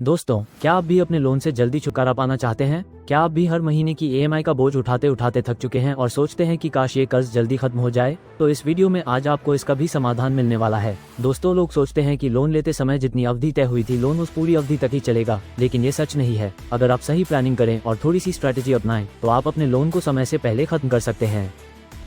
दोस्तों, क्या आप भी अपने लोन से जल्दी छुटकारा पाना चाहते हैं? क्या आप भी हर महीने की ईएमआई का बोझ उठाते उठाते थक चुके हैं और सोचते हैं कि काश ये कर्ज जल्दी खत्म हो जाए? तो इस वीडियो में आज आपको इसका भी समाधान मिलने वाला है। दोस्तों, लोग सोचते हैं कि लोन लेते समय जितनी अवधि तय हुई थी लोन उस पूरी अवधि तक ही चलेगा, लेकिन ये सच नहीं है। अगर आप सही प्लानिंग करें और थोड़ी सी स्ट्रैटेजी अपनाएं तो आप अपने लोन को समय से पहले खत्म कर सकते हैं।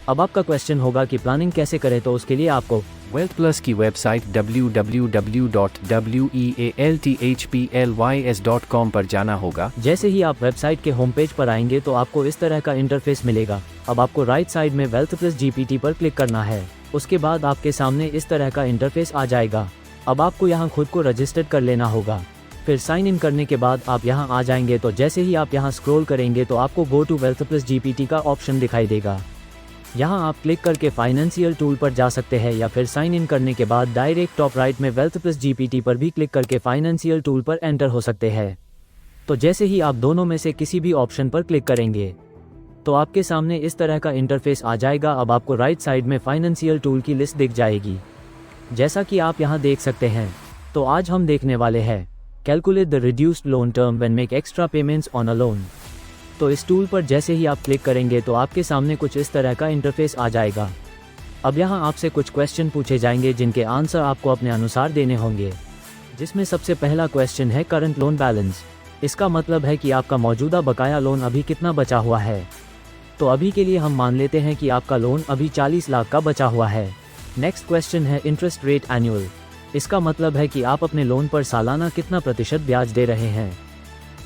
अब आपका क्वेश्चन होगा कि प्लानिंग कैसे करें, तो उसके लिए आपको वेल्थ प्लस की वेबसाइट www.wealthplus.com पर जाना होगा। जैसे ही आप वेबसाइट के होम पेज पर आएंगे तो आपको इस तरह का इंटरफेस मिलेगा। अब आपको राइट साइड में वेल्थ प्लस जीपीटी पर क्लिक करना है। उसके बाद आपके सामने इस तरह का इंटरफेस आ जाएगा। अब आपको यहाँ खुद को रजिस्टर कर लेना होगा। फिर साइन इन करने के बाद आप यहाँ आ जाएंगे तो जैसे ही आप यहाँ स्क्रॉल करेंगे तो आपको go to wealth plus GPT का ऑप्शन दिखाई देगा। यहाँ आप क्लिक करके फाइनेंशियल टूल पर जा सकते हैं या फिर साइन इन करने के बाद डायरेक्ट टॉप राइट में वेल्थ प्लस जीपीटी पर भी क्लिक करके फाइनेंशियल टूल पर एंटर हो सकते हैं। तो जैसे ही आप दोनों में से किसी भी ऑप्शन पर क्लिक करेंगे तो आपके सामने इस तरह का इंटरफेस आ जाएगा। अब आपको राइट साइड में फाइनेंशियल टूल की लिस्ट दिख जाएगी, जैसा कि आप यहाँ देख सकते हैं। तो आज हम देखने वाले हैं calculate the reduced loan term when make extra payments on a loan. तो इस टूल पर जैसे ही आप क्लिक करेंगे तो आपके सामने कुछ इस तरह का इंटरफेस आ जाएगा। अब यहाँ आपसे कुछ क्वेश्चन पूछे जाएंगे जिनके आंसर आपको अपने अनुसार देने होंगे, जिसमें सबसे पहला क्वेश्चन है करंट लोन बैलेंस। इसका मतलब है कि आपका मौजूदा बकाया लोन अभी कितना बचा हुआ है। तो अभी के लिए हम मान लेते हैं कि आपका लोन अभी 40 लाख का बचा हुआ है। नेक्स्ट क्वेश्चन है इंटरेस्ट रेट एनुअल। इसका मतलब है कि आप अपने लोन पर सालाना कितना प्रतिशत ब्याज दे रहे हैं।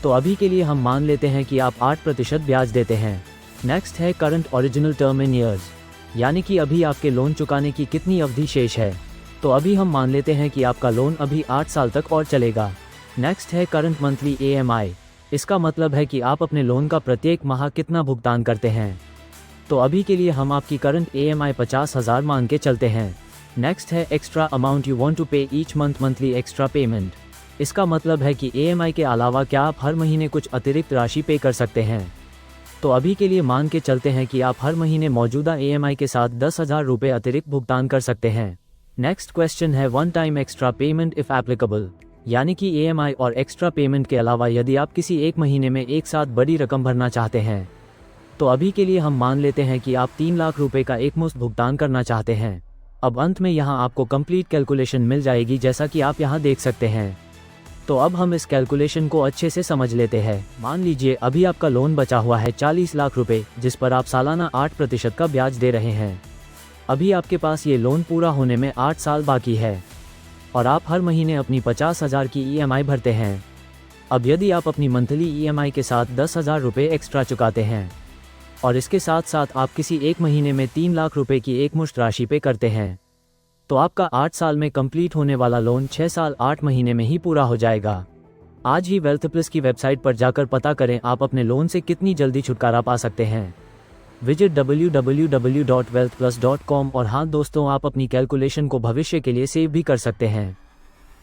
तो अभी के लिए हम मान लेते हैं कि आप 8% ब्याज देते हैं। नेक्स्ट है current original term in years, यानी कि अभी आपके लोन चुकाने की कितनी अवधि शेष है। तो अभी हम मान लेते हैं कि आपका लोन अभी 8 साल तक और चलेगा। नेक्स्ट है करंट मंथली ईएमआई। इसका मतलब है कि आप अपने लोन का प्रत्येक माह कितना भुगतान करते हैं। तो अभी के लिए हम आपकी करंट ईएमआई 50,000 मान के चलते हैं। नेक्स्ट है extra amount you want to pay each month, monthly extra payment. इसका मतलब है कि ईएमआई के अलावा क्या आप हर महीने कुछ अतिरिक्त राशि पे कर सकते हैं। तो अभी के लिए मान के चलते हैं कि आप हर महीने मौजूदा ईएमआई के साथ 10,000 रुपये अतिरिक्त भुगतान कर सकते हैं। नेक्स्ट क्वेश्चन है one time extra payment if applicable, यानी कि ईएमआई और एक्स्ट्रा पेमेंट के अलावा यदि आप किसी एक महीने में एक साथ बड़ी रकम भरना चाहते हैं। तो अभी के लिए हम मान लेते हैं कि आप 3 लाख रुपये का एकमुश्त भुगतान करना चाहते हैं। अब अंत में यहाँ आपको कंप्लीट कैलकुलेशन मिल जाएगी, जैसा कि आप यहाँ देख सकते हैं। तो अब हम इस कैलकुलेशन को अच्छे से समझ लेते हैं। मान लीजिए अभी आपका लोन बचा हुआ है 40 लाख रुपए, जिस पर आप सालाना 8% का ब्याज दे रहे हैं। अभी आपके पास ये लोन पूरा होने में 8 साल बाकी है और आप हर महीने अपनी 50,000 की ईएमआई भरते हैं। अब यदि आप अपनी मंथली ईएमआई के साथ 10,000 रुपये एक्स्ट्रा चुकाते हैं और इसके साथ साथ आप किसी एक महीने में 3 लाख रुपए की एकमुश्त राशि पे करते हैं, तो आपका 8 साल में कंप्लीट होने वाला लोन 6 साल 8 महीने में ही पूरा हो जाएगा। आज ही वेल्थ प्लस की वेबसाइट पर जाकर पता करें आप अपने लोन से कितनी जल्दी छुटकारा पा सकते हैं। Visit www.wealthplus.com। और हाँ दोस्तों, आप अपनी कैलकुलेशन को भविष्य के लिए सेव भी कर सकते हैं।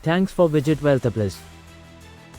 Thanks for visit wealth plus.